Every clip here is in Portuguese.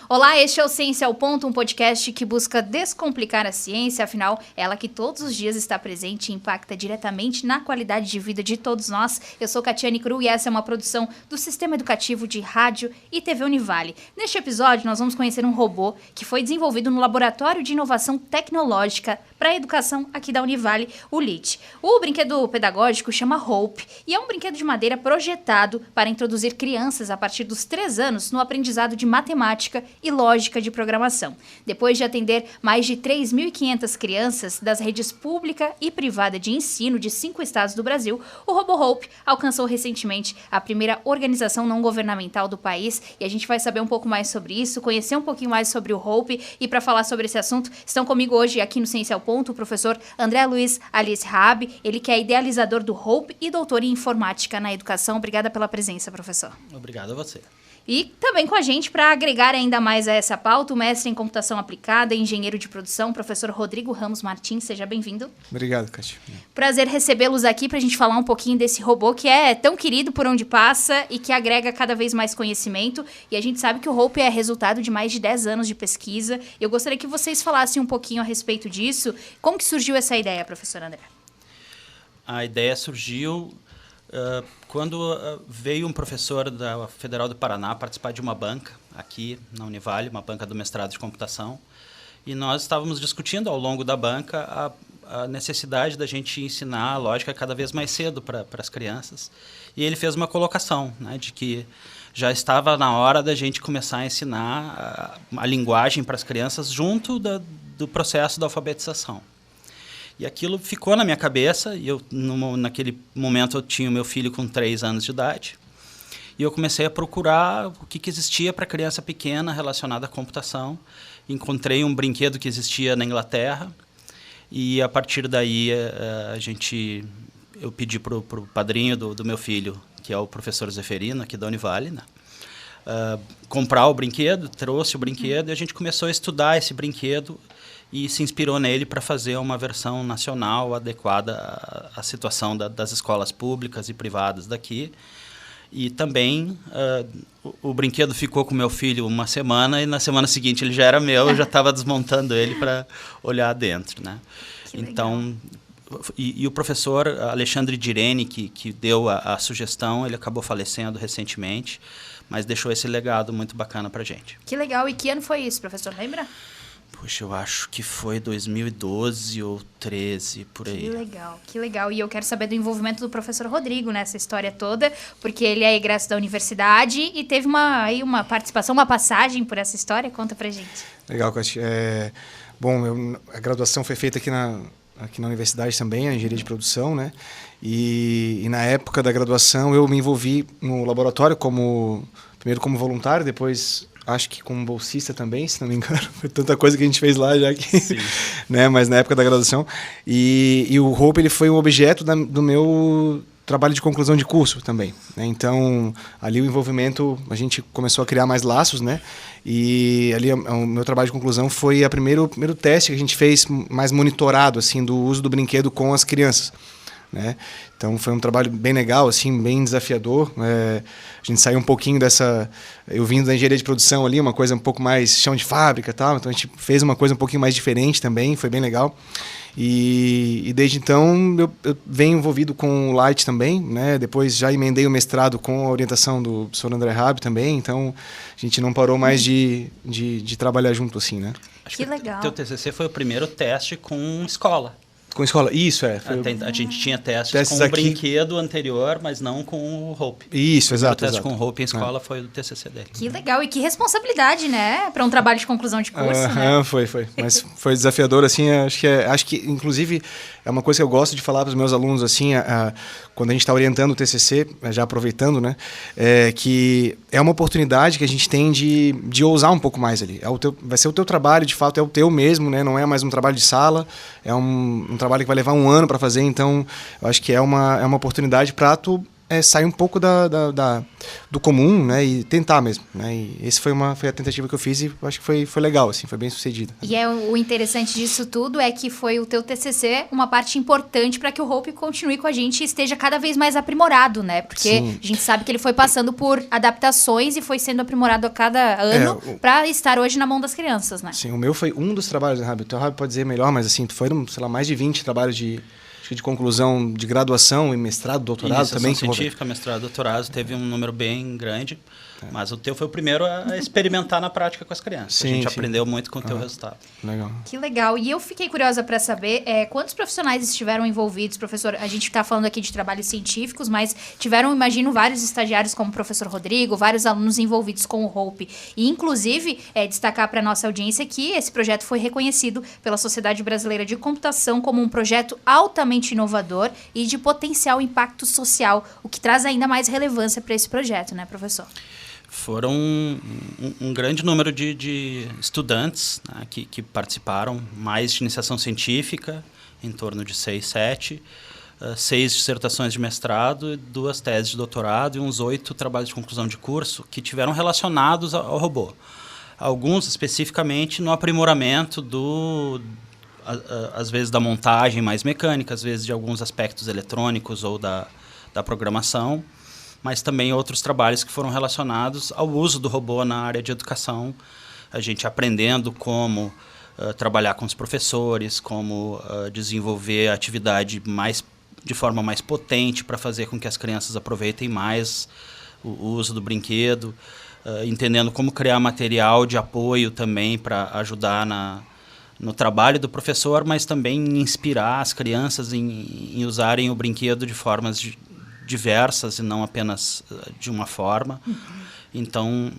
Olá, este é o Ciência ao Ponto, um podcast que busca descomplicar a ciência, afinal, ela que todos os dias está presente e impacta diretamente na qualidade de vida de todos nós. Eu sou Catiane Cru e essa é uma produção do Sistema Educativo de Rádio e TV Univale. Neste episódio, nós vamos conhecer um robô que foi desenvolvido no Laboratório de Inovação Tecnológica para a Educação aqui da Univale, o LIT. O brinquedo pedagógico chama Hope e é um brinquedo de madeira projetado para introduzir crianças a partir dos 3 anos no aprendizado de matemática e lógica de programação. Depois de atender mais de 3.500 crianças das redes pública e privada de ensino de 5 estados do Brasil, o robô Hope alcançou recentemente a primeira organização não governamental do país e a gente vai saber um pouco mais sobre isso, conhecer um pouquinho mais sobre o Hope e para falar sobre esse assunto estão comigo hoje aqui no Ciência ao Ponto o professor André Luiz Alice Raab, ele que é idealizador do Hope e doutor em informática na educação. Obrigada pela presença, professor. Obrigado a você. E também com a gente, para agregar ainda mais a essa pauta, o mestre em computação aplicada e engenheiro de produção, professor Rodrigo Ramos Martins. Seja bem-vindo. Obrigado, Cátia. Prazer recebê-los aqui para a gente falar um pouquinho desse robô que é tão querido por onde passa e que agrega cada vez mais conhecimento. E a gente sabe que o Hope é resultado de mais de 10 anos de pesquisa. Eu gostaria que vocês falassem um pouquinho a respeito disso. Como que surgiu essa ideia, professor André? A ideia surgiu quando veio um professor da Federal do Paraná participar de uma banca aqui na Univale, uma banca do mestrado de computação, e nós estávamos discutindo ao longo da banca a necessidade da gente ensinar a lógica cada vez mais cedo para as crianças. E ele fez uma colocação, né, de que já estava na hora da gente começar a ensinar a linguagem para as crianças junto do processo da alfabetização. E aquilo ficou na minha cabeça, e naquele momento eu tinha o meu filho com 3 anos de idade, e eu comecei a procurar o que existia para criança pequena relacionada à computação. Encontrei um brinquedo que existia na Inglaterra, e a partir daí eu pedi para o padrinho do meu filho, que é o professor Zeferino, aqui da Univale, né, comprar o brinquedo, trouxe o brinquedo, e a gente começou a estudar esse brinquedo, e se inspirou nele para fazer uma versão nacional adequada à situação das escolas públicas e privadas daqui. E também o brinquedo ficou com meu filho uma semana, e na semana seguinte ele já era meu, eu já estava desmontando ele para olhar dentro, né? Então, e o professor Alexandre Direne, que deu a sugestão, ele acabou falecendo recentemente, mas deixou esse legado muito bacana para a gente. Que legal. E que ano foi isso, professor? Lembra? Puxa, eu acho que foi 2012 ou 13, por aí. Que legal, que legal. E eu quero saber do envolvimento do professor Rodrigo nessa história toda, porque ele é egresso da universidade e teve uma participação, uma passagem por essa história. Conta pra gente. Legal, Cátia. Bom, a graduação foi feita aqui na universidade também, a engenharia de produção, né? E na época da graduação eu me envolvi no laboratório primeiro como voluntário, depois acho que como bolsista também, se não me engano. Foi tanta coisa que a gente fez lá já que... Sim. Né? Mas na época da graduação. E o Hope ele foi um objeto do meu trabalho de conclusão de curso também, né? Então, ali o envolvimento, a gente começou a criar mais laços, né? E ali o meu trabalho de conclusão foi o primeiro teste que a gente fez mais monitorado, assim, do uso do brinquedo com as crianças, né? Então foi um trabalho bem legal, assim, bem desafiador. A gente saiu um pouquinho eu vindo da engenharia de produção ali, uma coisa um pouco mais chão de fábrica e tal, então a gente fez uma coisa um pouquinho mais diferente também, foi bem legal. E desde então eu venho envolvido com o Light também, né? Depois já emendei o mestrado com a orientação do professor André Raab também, então a gente não parou mais de trabalhar junto assim, né? Acho que legal. Teu TCC foi o primeiro teste com escola. Com escola, isso A gente tinha testes com o brinquedo anterior, mas não com o Hope. Isso, exato. O teste com o Hope em escola foi o TCC dele. Que legal, e que responsabilidade, né? Para um trabalho de conclusão de curso, né? Foi. Mas foi desafiador, assim, acho que, inclusive, é uma coisa que eu gosto de falar para os meus alunos, assim, quando a gente está orientando o TCC, já aproveitando, né? Que é uma oportunidade que a gente tem de ousar um pouco mais ali. Vai ser o teu trabalho, de fato, é o teu mesmo, né? Não é mais um trabalho de sala, é um trabalho que vai levar 1 ano para fazer, então eu acho que é uma oportunidade para tu sair um pouco do comum, né, e tentar mesmo, né, e esse foi a tentativa que eu fiz e acho que foi legal, assim, foi bem sucedida. E o interessante disso tudo é que foi o teu TCC uma parte importante para que o Hope continue com a gente e esteja cada vez mais aprimorado, né, porque Sim. a gente sabe que ele foi passando por adaptações e foi sendo aprimorado a cada ano para estar hoje na mão das crianças, né. Sim, o meu foi um dos trabalhos, né, Rabi? O teu Rabi pode dizer melhor, mas assim, foram, sei lá, mais de 20 trabalhos de conclusão de graduação e mestrado, doutorado também. Científica, mestrado, doutorado, teve um número bem grande, mas o teu foi o primeiro a experimentar na prática com as crianças. Sim, a gente aprendeu muito com o teu resultado. Legal. Que legal. E eu fiquei curiosa para saber quantos profissionais estiveram envolvidos, professor? A gente está falando aqui de trabalhos científicos, mas tiveram, imagino, vários estagiários como o professor Rodrigo, vários alunos envolvidos com o Hope. E, inclusive, destacar para a nossa audiência que esse projeto foi reconhecido pela Sociedade Brasileira de Computação como um projeto altamente inovador e de potencial impacto social, o que traz ainda mais relevância para esse projeto, né, professor? Foram um grande número de estudantes, né, que participaram, mais de iniciação científica, em torno de 6, 7, 6 dissertações de mestrado, 2 teses de doutorado e uns 8 trabalhos de conclusão de curso que tiveram relacionados ao robô. Alguns especificamente no aprimoramento às vezes da montagem mais mecânica, às vezes de alguns aspectos eletrônicos ou da programação, mas também outros trabalhos que foram relacionados ao uso do robô na área de educação, a gente aprendendo como trabalhar com os professores, como desenvolver a atividade de forma mais potente para fazer com que as crianças aproveitem mais o uso do brinquedo, entendendo como criar material de apoio também para ajudar no trabalho do professor, mas também inspirar as crianças em usarem o brinquedo de formas diversas e não apenas de uma forma. Então,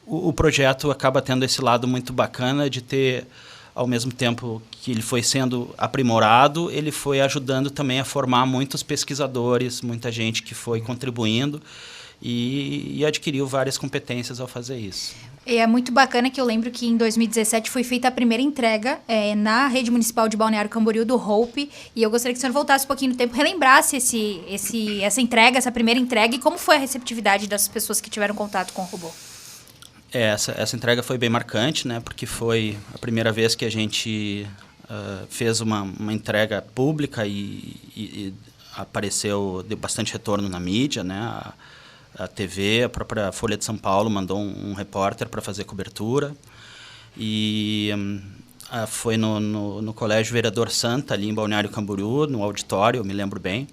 o projeto acaba tendo esse lado muito bacana de ter, ao mesmo tempo que ele foi sendo aprimorado, ele foi ajudando também a formar muitos pesquisadores, muita gente que foi contribuindo e adquiriu várias competências ao fazer isso. E é muito bacana que eu lembro que em 2017 foi feita a primeira entrega na Rede Municipal de Balneário Camboriú do Hope, e eu gostaria que o senhor voltasse um pouquinho no tempo, relembrasse essa primeira entrega e como foi a receptividade das pessoas que tiveram contato com o robô. Essa entrega foi bem marcante, né, porque foi a primeira vez que a gente fez uma entrega pública e apareceu, deu bastante retorno na mídia, né, a TV, a própria Folha de São Paulo mandou um repórter para fazer cobertura. E foi no Colégio Vereador Santa, ali em Balneário Camboriú, no auditório, eu me lembro bem.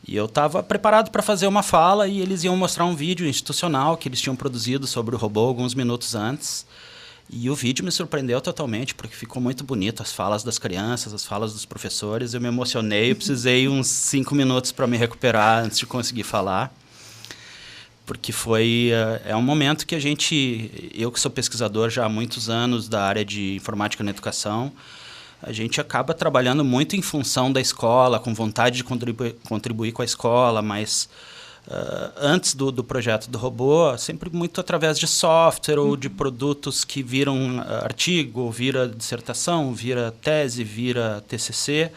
E eu estava preparado para fazer uma fala e eles iam mostrar um vídeo institucional que eles tinham produzido sobre o robô alguns minutos antes. E o vídeo me surpreendeu totalmente, porque ficou muito bonito, as falas das crianças, as falas dos professores. Eu me emocionei, eu precisei uns 5 minutos para me recuperar antes de conseguir falar. Porque é um momento que eu que sou pesquisador já há muitos anos da área de informática na educação, a gente acaba trabalhando muito em função da escola, com vontade de contribuir com a escola, mas antes do projeto do robô, sempre muito através de software ou de produtos que viram artigo, vira dissertação, vira tese, vira TCC,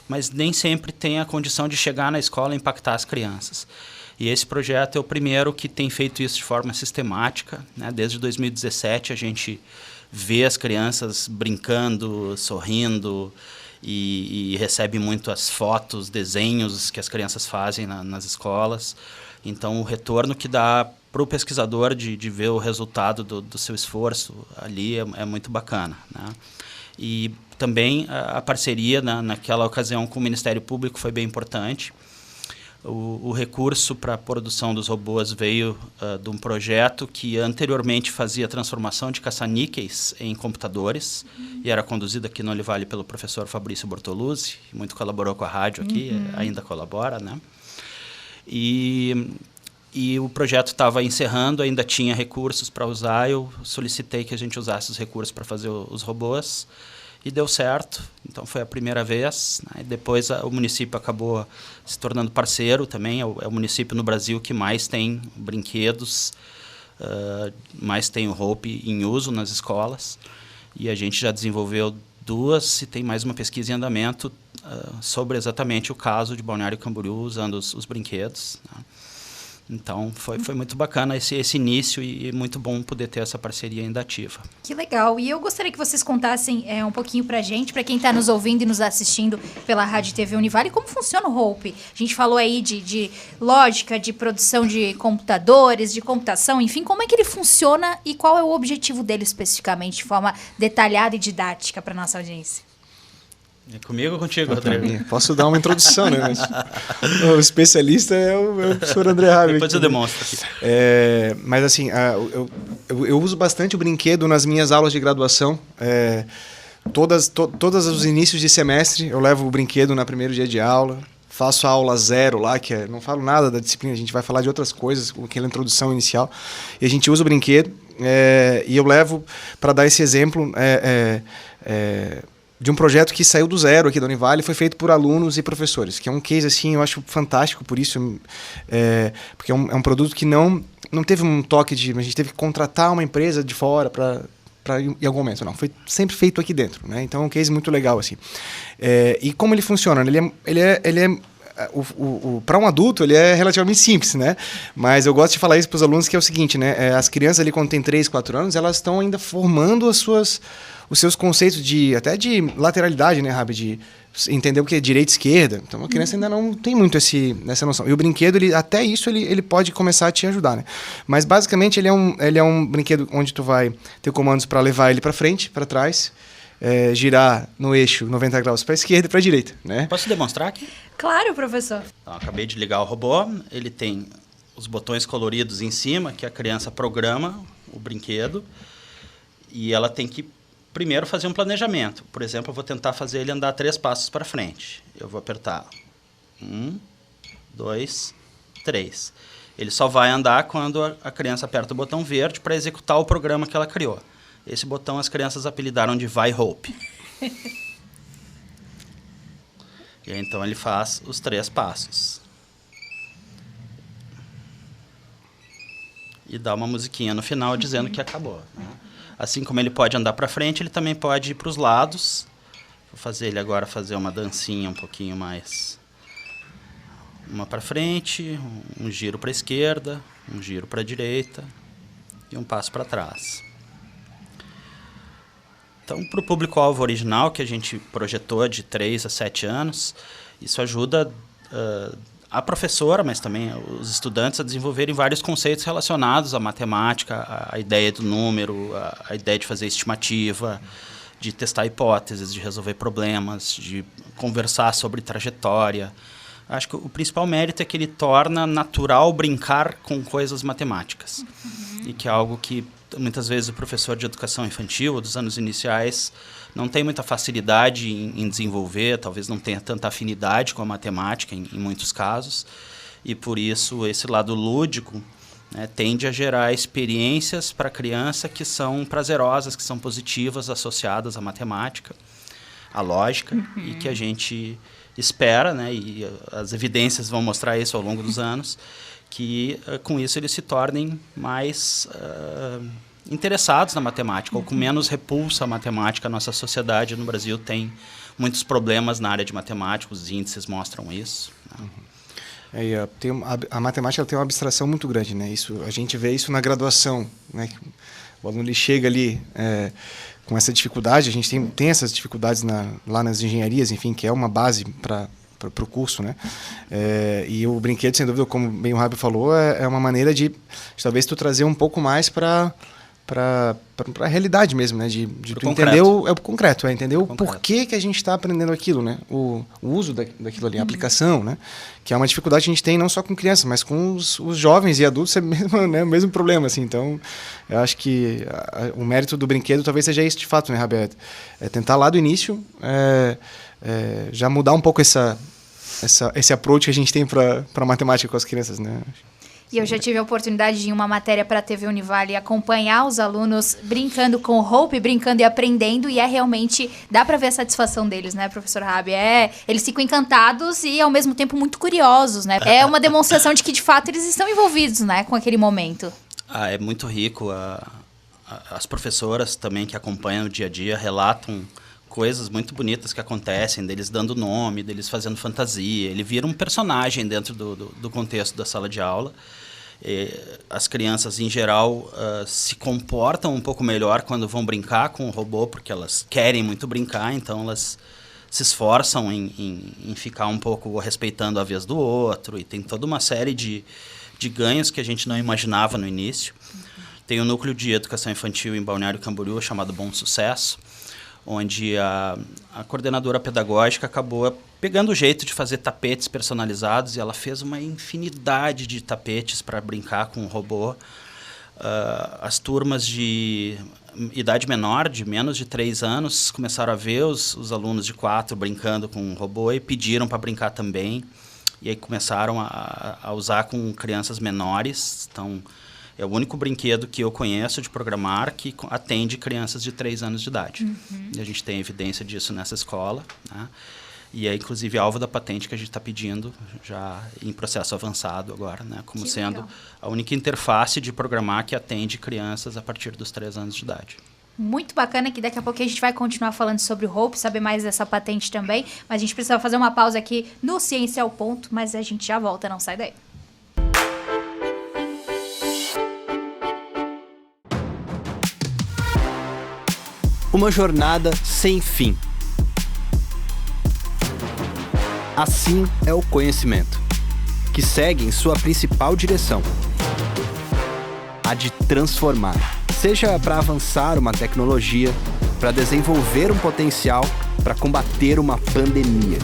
mas nem sempre tem a condição de chegar na escola e impactar as crianças. E esse projeto é o primeiro que tem feito isso de forma sistemática, né? Desde 2017 a gente vê as crianças brincando, sorrindo e recebe muito as fotos, desenhos que as crianças fazem nas escolas. Então o retorno que dá para o pesquisador de ver o resultado do seu esforço ali é muito bacana, né? E também a parceria naquela ocasião com o Ministério Público foi bem importante. O recurso para a produção dos robôs veio de um projeto que anteriormente fazia transformação de caça-níqueis em computadores e era conduzido aqui no Olivale pelo professor Fabrício Bortoluzzi, muito colaborou com a rádio aqui, ainda colabora, né? E o projeto estava encerrando, ainda tinha recursos para usar, eu solicitei que a gente usasse os recursos para fazer os robôs. E deu certo, então foi a primeira vez, né? Depois o município acabou se tornando parceiro também, é o município no Brasil que mais tem brinquedos, mais tem o Hope em uso nas escolas, e a gente já desenvolveu 2 e tem mais uma pesquisa em andamento sobre exatamente o caso de Balneário Camboriú usando os brinquedos, né? Então, foi muito bacana esse início e muito bom poder ter essa parceria ainda ativa. Que legal. E eu gostaria que vocês contassem um pouquinho pra gente, pra quem tá nos ouvindo e nos assistindo pela Rádio TV Univale, como funciona o Hope. A gente falou aí de lógica, de produção de computadores, de computação, enfim, como é que ele funciona e qual é o objetivo dele especificamente, de forma detalhada e didática pra nossa audiência? É comigo ou contigo, Rodrigo? Posso dar uma introdução, né? Mas o especialista é o professor André Rabi. Depois eu demonstro aqui. Mas assim, eu uso bastante o brinquedo nas minhas aulas de graduação. Todos os inícios de semestre eu levo o brinquedo no primeiro dia de aula. Faço a aula 0 lá, não falo nada da disciplina, a gente vai falar de outras coisas, aquela introdução inicial. E a gente usa o brinquedo e eu levo para dar esse exemplo... de um projeto que saiu do zero aqui da Univale, foi feito por alunos e professores, que é um case, assim, eu acho fantástico, por isso, porque é um produto que não teve um toque a gente teve que contratar uma empresa de fora para em algum momento, não, foi sempre feito aqui dentro, né? Então é um case muito legal, assim. E como ele funciona? Para um adulto, ele é relativamente simples, né? Mas eu gosto de falar isso para os alunos, que é o seguinte, né? As crianças ali, quando têm 3, 4 anos, elas estão ainda formando os seus conceitos até de lateralidade, né, Rabi? De entender o que é direita e esquerda. Então, a criança ainda não tem muito essa noção. E o brinquedo, até isso, ele pode começar a te ajudar, né? Mas, basicamente, ele é um brinquedo onde tu vai ter comandos para levar ele para frente, para trás, girar no eixo 90 graus para a esquerda e para a direita, né? Posso demonstrar aqui? Claro, professor. Então, acabei de ligar o robô. Ele tem os botões coloridos em cima, que a criança programa o brinquedo. E ela tem que primeiro fazer um planejamento. Por exemplo, eu vou tentar fazer ele andar 3 passos para frente. Eu vou apertar 1, 2, 3. Ele só vai andar quando a criança aperta o botão verde para executar o programa que ela criou. Esse botão as crianças apelidaram de Vai Hope. E aí, então ele faz os 3 passos. E dá uma musiquinha no final dizendo que acabou, né? Assim como ele pode andar para frente, ele também pode ir para os lados. Vou fazer ele agora fazer uma dancinha um pouquinho mais. Uma para frente, um giro para a esquerda, um giro para a direita e um passo para trás. Então, para o público-alvo original, que a gente projetou de 3 a 7 anos, isso ajuda a professora, mas também os estudantes a desenvolverem vários conceitos relacionados à matemática, à ideia do número, à ideia de fazer estimativa, de testar hipóteses, de resolver problemas, de conversar sobre trajetória. Acho que o principal mérito é que ele torna natural brincar com coisas matemáticas. E que é algo que muitas vezes o professor de educação infantil ou dos anos iniciais não tem muita facilidade em desenvolver, talvez não tenha tanta afinidade com a matemática em muitos casos, e por isso esse lado lúdico, né, tende a gerar experiências para a criança que são prazerosas, que são positivas, associadas à matemática, à lógica, e que a gente espera, né, e as evidências vão mostrar isso ao longo dos anos, que com isso eles se tornem mais interessados na matemática, ou com menos repulsa à matemática. A nossa sociedade no Brasil tem muitos problemas na área de matemática, os índices mostram isso, né? A matemática tem uma abstração muito grande, né? A gente vê isso na graduação, né? O aluno ele chega ali com essa dificuldade, a gente tem essas dificuldades lá nas engenharias, enfim, que é uma base para o curso, né? E o brinquedo, sem dúvida, como bem o Rabi falou, é uma maneira de talvez tu trazer um pouco mais para a realidade mesmo, né? De tu entender o concreto, entender o porquê que a gente está aprendendo aquilo, né? O uso daquilo ali, a aplicação, né? Que é uma dificuldade que a gente tem não só com crianças, mas com os jovens e adultos, é mesmo, né? O mesmo problema, assim. Então, eu acho que o mérito do brinquedo talvez seja isso de fato, né, Rabi? É tentar lá do início já mudar um pouco esse approach que a gente tem para a matemática com as crianças, né? E eu já tive a oportunidade de, em uma matéria para a TV Univale, acompanhar os alunos brincando com o Hope, brincando e aprendendo, e realmente, dá para ver a satisfação deles, né, professor Rabi? Eles ficam encantados e, ao mesmo tempo, muito curiosos, né? É uma demonstração de que, de fato, eles estão envolvidos, né, com aquele momento. É muito rico. As professoras também que acompanham o dia a dia relatam coisas muito bonitas que acontecem, deles dando nome, deles fazendo fantasia. Ele vira um personagem dentro do contexto da sala de aula. As crianças, em geral, se comportam um pouco melhor quando vão brincar com o robô, porque elas querem muito brincar, então elas se esforçam em ficar um pouco respeitando a vez do outro, e tem toda uma série de ganhos que a gente não imaginava no início. Tem um núcleo de educação infantil em Balneário Camboriú chamado Bom Sucesso, onde a coordenadora pedagógica acabou pegando o jeito de fazer tapetes personalizados, e ela fez uma infinidade de tapetes para brincar com o robô. As turmas de idade menor, de menos de 3 anos, começaram a ver os alunos de 4 brincando com o robô e pediram para brincar também. E aí começaram a usar com crianças menores. Então, é o único brinquedo que eu conheço de programar que atende crianças de 3 anos de idade. E a gente tem evidência disso nessa escola, né? E é, inclusive, alvo da patente que a gente está pedindo, já em processo avançado agora, né? Como que sendo legal. A única interface de programar que atende crianças a partir dos 3 anos de idade. Muito bacana, que daqui a pouco a gente vai continuar falando sobre o Hope, saber mais dessa patente também, mas a gente precisa fazer uma pausa aqui no Ciência ao Ponto, mas a gente já volta, não sai daí. Uma jornada sem fim. Assim é o conhecimento, que segue em sua principal direção, a de transformar. Seja para avançar uma tecnologia, para desenvolver um potencial, para combater uma pandemia.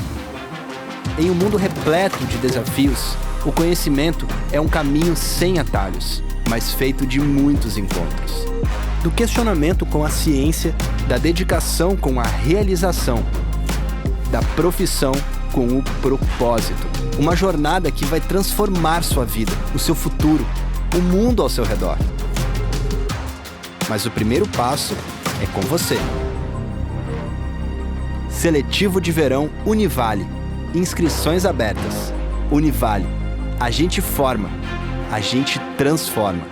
Em um mundo repleto de desafios, o conhecimento é um caminho sem atalhos, mas feito de muitos encontros. Do questionamento com a ciência, da dedicação com a realização, da profissão com o propósito. Uma jornada que vai transformar sua vida, o seu futuro, o mundo ao seu redor. Mas o primeiro passo é com você. Seletivo de Verão Univale. Inscrições abertas. Univale. A gente forma. A gente transforma.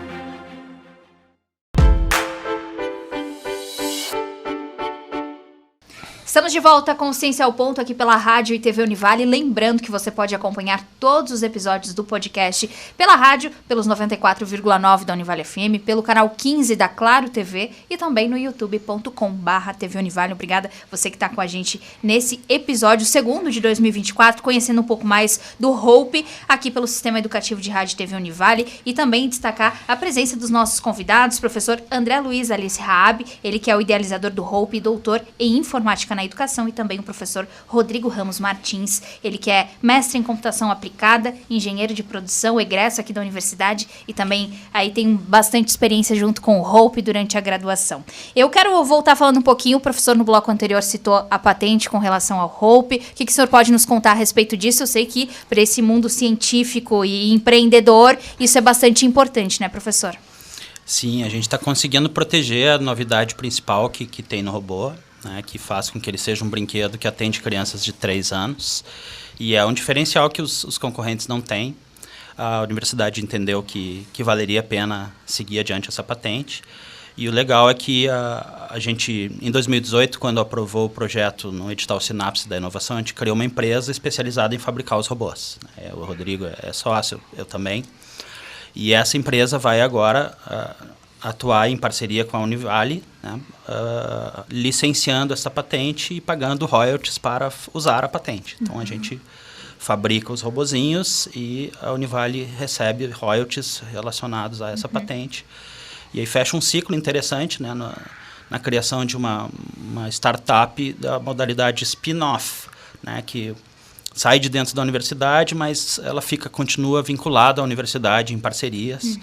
Estamos de volta com Ciência ao Ponto aqui pela Rádio e TV Univale. Lembrando que você pode acompanhar todos os episódios do podcast pela rádio, pelos 94,9 da Univale FM, pelo canal 15 da Claro TV e também no youtube.com/TV Univale. Obrigada você que está com a gente nesse episódio segundo de 2024, conhecendo um pouco mais do Hope aqui pelo Sistema Educativo de Rádio e TV Univale, e também destacar a presença dos nossos convidados, professor André Luiz Alice Raab, ele que é o idealizador do Hope e doutor em Informática na Educação, e também o professor Rodrigo Ramos Martins, ele que é mestre em computação aplicada, engenheiro de produção, egresso aqui da universidade, e também aí tem bastante experiência junto com o Hope durante a graduação. Eu quero voltar falando um pouquinho, o professor no bloco anterior citou a patente com relação ao Hope. O que o senhor pode nos contar a respeito disso? Eu sei que para esse mundo científico e empreendedor isso é bastante importante, né, professor? Sim, a gente está conseguindo proteger a novidade principal que tem no robô, né, que faz com que ele seja um brinquedo que atende crianças de 3 anos. E é um diferencial que os concorrentes não têm. A universidade entendeu que valeria a pena seguir adiante essa patente. E o legal é que a gente, em 2018, quando aprovou o projeto no edital Sinapse da Inovação, a gente criou uma empresa especializada em fabricar os robôs. O Rodrigo é sócio, eu também. E essa empresa vai agora atuar em parceria com a Univale, né, licenciando essa patente e pagando royalties para usar a patente. Então, a gente fabrica os robozinhos e a Univale recebe royalties relacionados a essa patente. E aí fecha um ciclo interessante, né, na criação de uma startup da modalidade spin-off, né, que sai de dentro da universidade, mas ela continua vinculada à universidade em parcerias.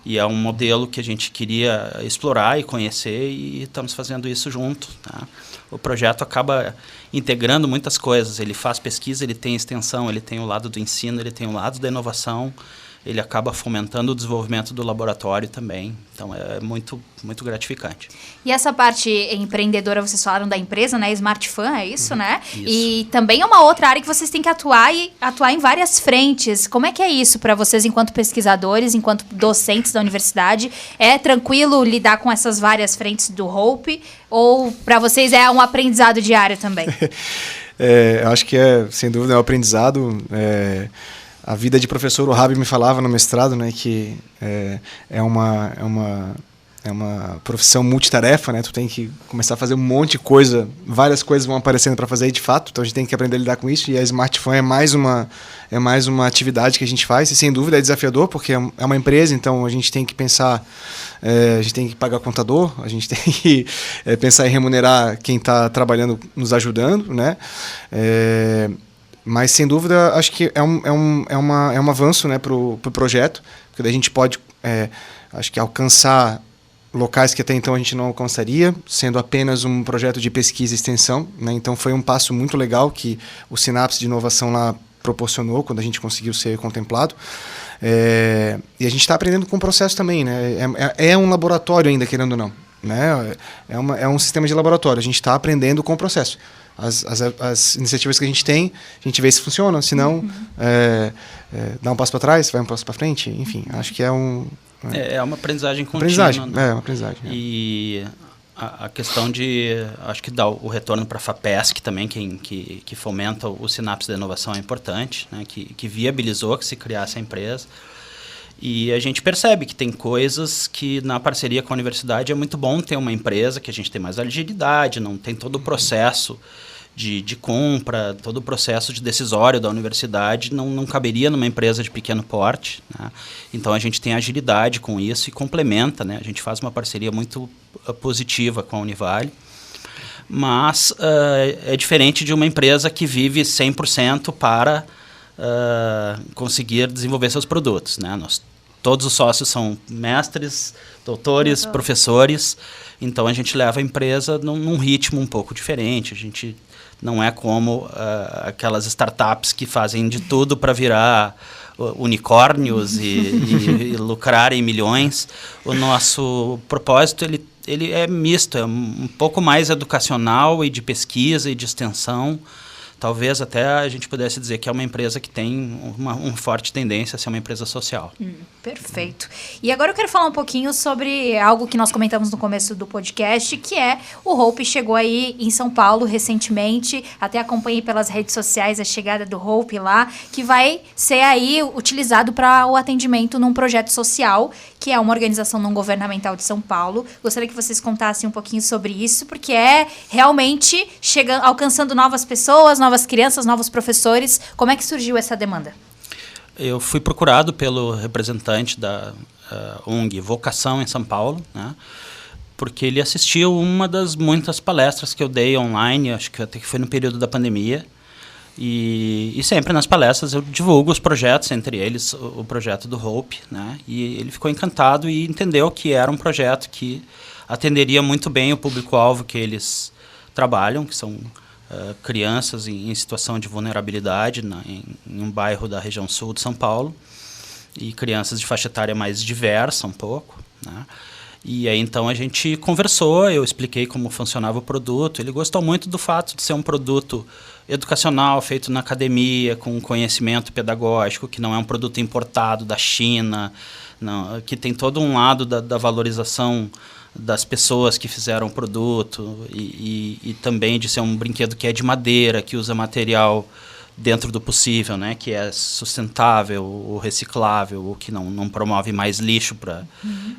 E é um modelo que a gente queria explorar e conhecer, e estamos fazendo isso junto, tá? O projeto acaba integrando muitas coisas. Ele faz pesquisa, ele tem extensão, ele tem o lado do ensino, ele tem o lado da inovação. ele acaba fomentando o desenvolvimento do laboratório também. Então, é muito, muito gratificante. E essa parte empreendedora, vocês falaram da empresa, né? Smart Fan, é isso, né? Isso. E também é uma outra área que vocês têm que atuar em várias frentes. Como é que é isso para vocês enquanto pesquisadores, enquanto docentes da universidade? É tranquilo lidar com essas várias frentes do Hope? Ou para vocês é um aprendizado diário também? Eu acho que sem dúvida, é um aprendizado. A vida de professor, o Rabi me falava no mestrado, né, que é uma profissão multitarefa, né? Tu tem que começar a fazer um monte de coisa, várias coisas vão aparecendo para fazer aí de fato, então a gente tem que aprender a lidar com isso, e a Smart Fan é mais uma atividade que a gente faz, e sem dúvida é desafiador, porque é uma empresa, então a gente tem que pensar, a gente tem que pagar contador, a gente tem que pensar em remunerar quem está trabalhando, nos ajudando, né? Mas, sem dúvida, acho que é um avanço, né, para o projeto, porque daí a gente pode, acho que, alcançar locais que até então a gente não alcançaria, sendo apenas um projeto de pesquisa e extensão, né? Então, foi um passo muito legal que o Sinapse de Inovação lá proporcionou, quando a gente conseguiu ser contemplado. E a gente está aprendendo com o processo também, né? É um laboratório ainda, querendo ou não, né? É um sistema de laboratório, a gente está aprendendo com o processo. As iniciativas que a gente tem, a gente vê se funcionam, se não, dá um passo para trás, vai um passo para frente, enfim, acho que é uma aprendizagem contínua. Né? É uma aprendizagem. E a questão de, acho que dar o retorno para a FAPESC também, que fomenta o Sinapse da Inovação é importante, né? que viabilizou que se criasse a empresa. E a gente percebe que tem coisas que na parceria com a universidade é muito bom ter uma empresa, que a gente tem mais agilidade, não tem todo o processo de compra, todo o processo de decisório da universidade não caberia numa empresa de pequeno porte, né? Então a gente tem agilidade com isso e complementa, né? A gente faz uma parceria muito positiva com a Univale, mas é diferente de uma empresa que vive 100% para conseguir desenvolver seus produtos, né? Todos os sócios são mestres, doutores, professores, então a gente leva a empresa num ritmo um pouco diferente. A gente não é como aquelas startups que fazem de tudo para virar unicórnios e lucrar em milhões. O nosso propósito ele é misto, é um pouco mais educacional e de pesquisa e de extensão. Talvez até a gente pudesse dizer que é uma empresa que tem uma forte tendência a ser uma empresa social. Perfeito. E agora eu quero falar um pouquinho sobre algo que nós comentamos no começo do podcast, que é o Hope chegou aí em São Paulo recentemente, até acompanhei pelas redes sociais a chegada do Hope lá, que vai ser aí utilizado para o atendimento num projeto social, que é uma organização não governamental de São Paulo. Gostaria que vocês contassem um pouquinho sobre isso, porque é realmente alcançando novas pessoas, novas crianças, novos professores. Como é que surgiu essa demanda? Eu fui procurado pelo representante da ONG Vocação em São Paulo, né, porque ele assistiu uma das muitas palestras que eu dei online, acho que até que foi no período da pandemia, e sempre nas palestras eu divulgo os projetos, entre eles o projeto do Hope, né, e ele ficou encantado e entendeu que era um projeto que atenderia muito bem o público-alvo que eles trabalham, que são crianças em situação de vulnerabilidade em um bairro da região sul de São Paulo, e crianças de faixa etária mais diversa um pouco, né? E aí então a gente conversou, eu expliquei como funcionava o produto. Ele gostou muito do fato de ser um produto educacional, feito na academia, com conhecimento pedagógico, que não é um produto importado da China, não, que tem todo um lado da valorização das pessoas que fizeram o produto e também de ser um brinquedo que é de madeira, que usa material dentro do possível, né, que é sustentável, ou reciclável, ou que não promove mais lixo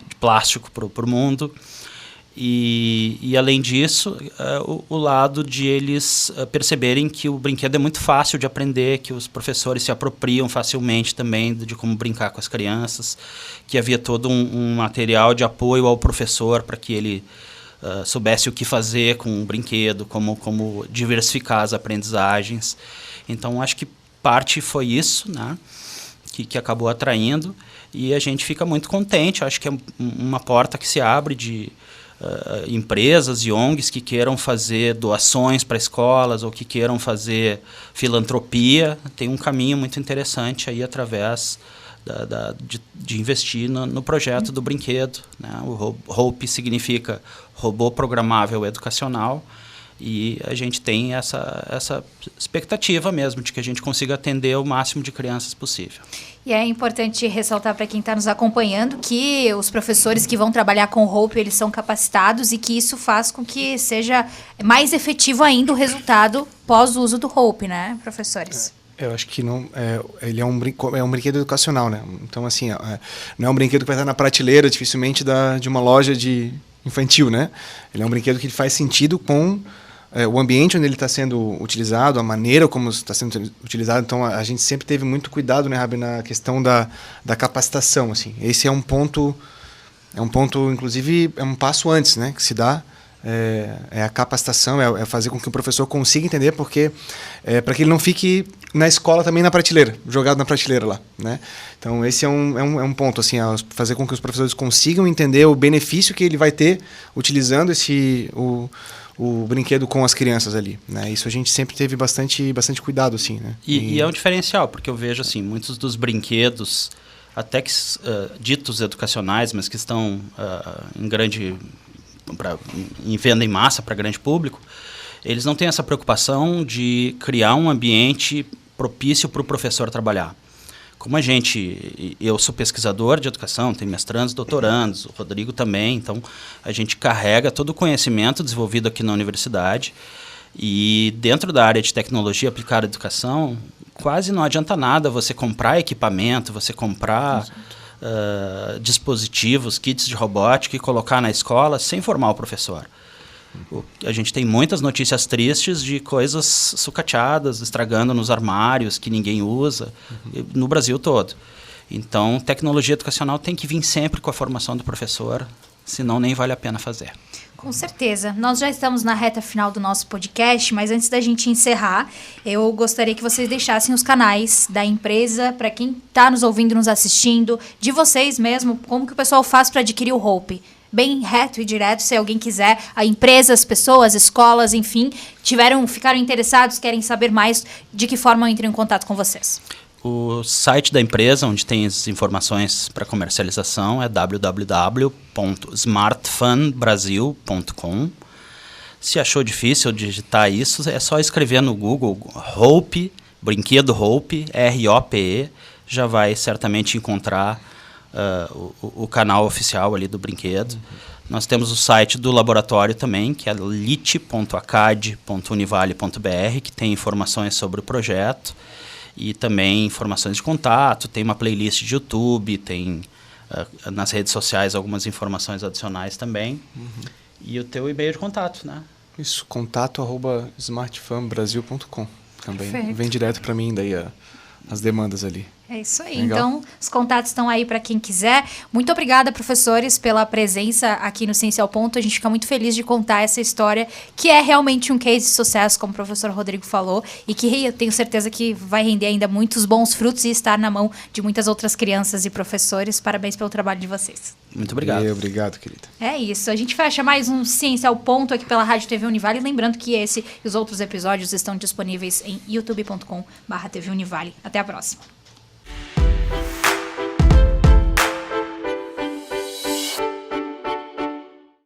de plástico para o mundo. E além disso, o lado de eles perceberem que o brinquedo é muito fácil de aprender, que os professores se apropriam facilmente também de como brincar com as crianças, que havia todo um material de apoio ao professor para que ele soubesse o que fazer com o brinquedo, como diversificar as aprendizagens. Então, acho que parte foi isso, né, que acabou atraindo, e a gente fica muito contente. Acho que é uma porta que se abre de empresas e ONGs que queiram fazer doações para escolas ou que queiram fazer filantropia. Tem um caminho muito interessante aí através de investir no projeto do brinquedo, né? O Hope significa Robô Programável Educacional, e a gente tem essa expectativa mesmo de que a gente consiga atender o máximo de crianças possível. E é importante ressaltar para quem está nos acompanhando que os professores que vão trabalhar com o Hope, eles são capacitados, e que isso faz com que seja mais efetivo ainda o resultado pós o uso do Hope, né, professores? Eu acho que não, ele é um brinquedo educacional, né? Então, assim, não é um brinquedo que vai estar na prateleira, dificilmente, de uma loja de infantil, né? Ele é um brinquedo que faz sentido com o ambiente onde ele está sendo utilizado, a maneira como está sendo utilizado. Então, a gente sempre teve muito cuidado, né, Rabi, na questão da capacitação, assim. Esse é um ponto, inclusive, é um passo antes, né, que se dá. É a capacitação, é fazer com que o professor consiga entender, porque para que ele não fique na escola também na prateleira, jogado na prateleira lá, né? Então esse é um ponto, assim, fazer com que os professores consigam entender o benefício que ele vai ter utilizando o brinquedo com as crianças ali, né? Isso a gente sempre teve bastante cuidado, assim, né? E é um diferencial, porque eu vejo, assim, muitos dos brinquedos, até que ditos educacionais, mas que estão em venda em massa para grande público, eles não têm essa preocupação de criar um ambiente propício para o professor trabalhar. Como eu sou pesquisador de educação, tenho mestrandos, doutorandos, o Rodrigo também, então a gente carrega todo o conhecimento desenvolvido aqui na universidade, e dentro da área de tecnologia aplicada à educação, quase não adianta nada você comprar equipamento, você comprar dispositivos, kits de robótica e colocar na escola sem formar o professor. A gente tem muitas notícias tristes de coisas sucateadas, estragando nos armários, que ninguém usa, no Brasil todo. Então, tecnologia educacional tem que vir sempre com a formação do professor, senão nem vale a pena fazer. Com certeza. Nós já estamos na reta final do nosso podcast, mas antes da gente encerrar, eu gostaria que vocês deixassem os canais da empresa, para quem está nos ouvindo, nos assistindo, de vocês mesmo, como que o pessoal faz para adquirir o Hope. Bem reto e direto, se alguém quiser, a empresas, pessoas, escolas, enfim, ficaram interessados, querem saber mais, de que forma entram em contato com vocês. O site da empresa, onde tem as informações para comercialização, é www.smartfunbrasil.com. Se achou difícil digitar isso, é só escrever no Google Hope, brinquedo Hope, R-O-P-E, já vai certamente encontrar o canal oficial ali do brinquedo. Nós temos o site do laboratório também, que é lit.acad.univale.br, que tem informações sobre o projeto e também informações de contato. Tem uma playlist de YouTube, tem nas redes sociais algumas informações adicionais também. E o teu e-mail de contato, né? Isso, contato@smartfunbrasil.com. Também Perfeito. Vem direto para mim daí as demandas ali. É isso aí. Legal. Então, os contatos estão aí para quem quiser. Muito obrigada, professores, pela presença aqui no Ciência ao Ponto. A gente fica muito feliz de contar essa história, que é realmente um case de sucesso, como o professor Rodrigo falou, e que eu tenho certeza que vai render ainda muitos bons frutos e estar na mão de muitas outras crianças e professores. Parabéns pelo trabalho de vocês. Muito obrigado. Obrigado, querida. É isso. A gente fecha mais um Ciência ao Ponto aqui pela Rádio TV Univale. Lembrando que esse e os outros episódios estão disponíveis em youtube.com/TV Univale. Até a próxima.